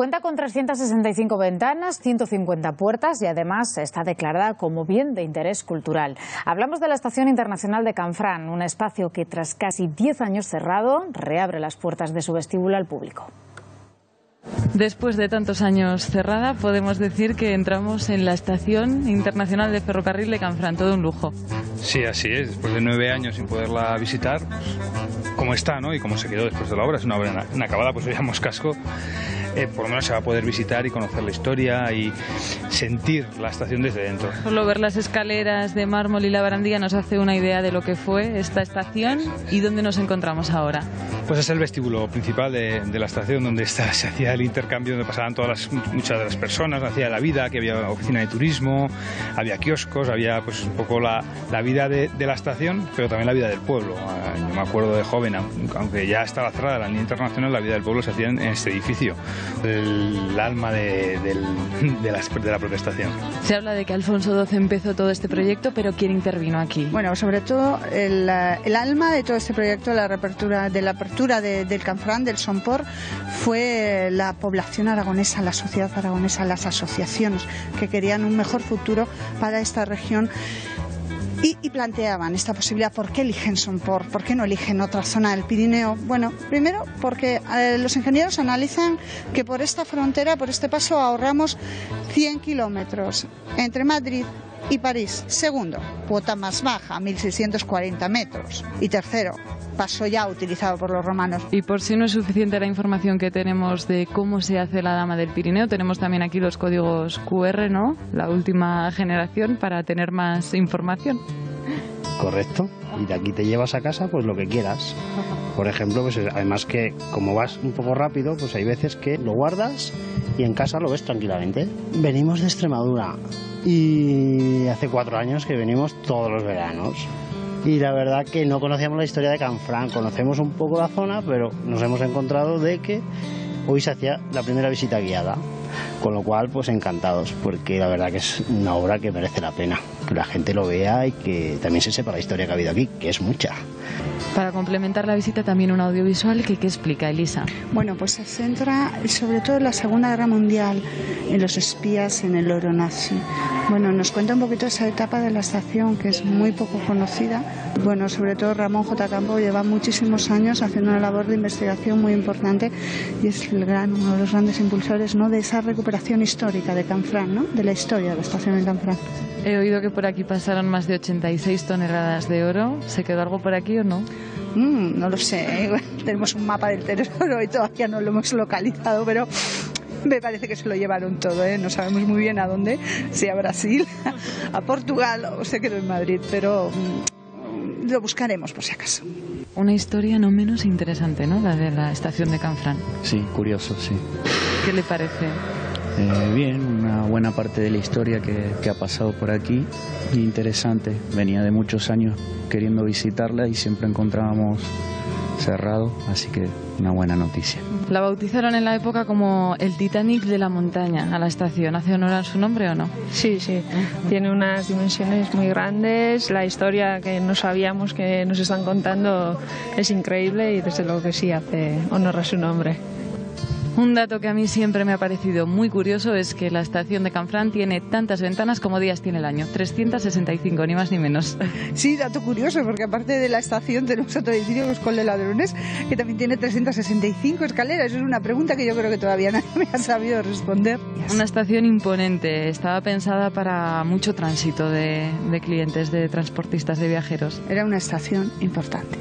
Cuenta con 365 ventanas, 150 puertas y además está declarada como bien de interés cultural. Hablamos de la Estación Internacional de Canfranc, un espacio que tras casi 10 años cerrado reabre las puertas de su vestíbulo al público. Después de tantos años cerrada, podemos decir que entramos en la Estación Internacional de Ferrocarril de Canfranc, todo un lujo. Sí, así es. Después de 9 años sin poderla visitar, como está, ¿no? Y como se quedó después de la obra, es una obra inacabada, pues veíamos casco. Por lo menos se va a poder visitar y conocer la historia y sentir la estación desde dentro. Solo ver las escaleras de mármol y la barandilla nos hace una idea de lo que fue esta estación y dónde nos encontramos ahora. Pues es el vestíbulo principal de la estación, donde se hacía el intercambio, donde pasaban muchas de las personas, hacía la vida, que había oficina de turismo, había kioscos, había pues un poco la vida de la estación, pero también la vida del pueblo. Yo me acuerdo de joven, aunque ya estaba cerrada la línea internacional, la vida del pueblo se hacía en este edificio. El alma de la protestación. Se habla de que Alfonso XII empezó todo este proyecto, pero ¿quién intervino aquí? Bueno, sobre todo el alma de todo este proyecto, la apertura del Canfranc, del Somport, fue la población aragonesa, la sociedad aragonesa, las asociaciones que querían un mejor futuro para esta región. Y planteaban esta posibilidad. ¿Por qué eligen Somport? ¿Por qué no eligen otra zona del Pirineo? Bueno, primero porque los ingenieros analizan que por esta frontera, por este paso, ahorramos 100 kilómetros entre Madrid y París. Segundo, cuota más baja, 1.640 metros. Y tercero, paso ya utilizado por los romanos. Y por si no es suficiente la información que tenemos de cómo se hace la Dama del Pirineo, tenemos también aquí los códigos QR, ¿no? La última generación, para tener más información. Correcto. Y de aquí te llevas a casa pues lo que quieras. Por ejemplo, pues además que como vas un poco rápido, pues hay veces que lo guardas y en casa lo ves tranquilamente. Venimos de Extremadura y hace 4 años que venimos todos los veranos. Y la verdad que no conocíamos la historia de Canfranc, conocemos un poco la zona, pero nos hemos encontrado de que hoy se hacía la primera visita guiada, con lo cual pues encantados, porque la verdad que es una obra que merece la pena, que la gente lo vea y que también se sepa la historia que ha habido aquí, que es mucha. Para complementar la visita también un audiovisual que ¿qué explica, Elisa? Bueno, pues se centra sobre todo en la Segunda Guerra Mundial, en los espías, en el oro nazi. Bueno, nos cuenta un poquito esa etapa de la estación que es muy poco conocida. Bueno, sobre todo Ramón J. Campo lleva muchísimos años haciendo una labor de investigación muy importante y es uno de los grandes impulsores, ¿no?, de esa recuperación histórica de Canfranc, ¿no?, de la historia de la estación de Canfranc. He oído que por aquí pasaron más de 86 toneladas de oro. ¿Se quedó algo por aquí o no? No lo sé. Tenemos un mapa del tesoro y todavía no lo hemos localizado, pero me parece que se lo llevaron todo, ¿eh? No sabemos muy bien a dónde, si a Brasil, a Portugal o se quedó en Madrid, pero lo buscaremos por si acaso. Una historia no menos interesante, ¿no?, la de la estación de Canfranc. Sí, curioso, sí. ¿Qué le parece? Bien, una buena parte de la historia que ha pasado por aquí, interesante. Venía de muchos años queriendo visitarla y siempre encontrábamos cerrado, así que una buena noticia. La bautizaron en la época como el Titanic de la montaña a la estación. ¿Hace honor a su nombre o no? Sí, sí. Tiene unas dimensiones muy grandes. La historia que no sabíamos que nos están contando es increíble y desde luego que sí hace honor a su nombre. Un dato que a mí siempre me ha parecido muy curioso es que la estación de Canfranc tiene tantas ventanas como días tiene el año, 365, ni más ni menos. Sí, dato curioso, porque aparte de la estación tenemos otro edificio que es Col de Ladrones, que también tiene 365 escaleras. Es una pregunta que yo creo que todavía nadie me ha sabido responder. Una estación imponente, estaba pensada para mucho tránsito de clientes, de transportistas, de viajeros. Era una estación importante,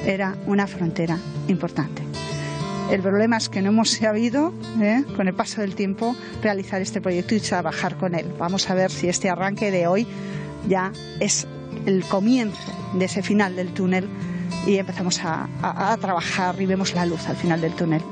era una frontera importante. El problema es que no hemos sabido, con el paso del tiempo, realizar este proyecto y trabajar con él. Vamos a ver si este arranque de hoy ya es el comienzo de ese final del túnel y empezamos a trabajar y vemos la luz al final del túnel.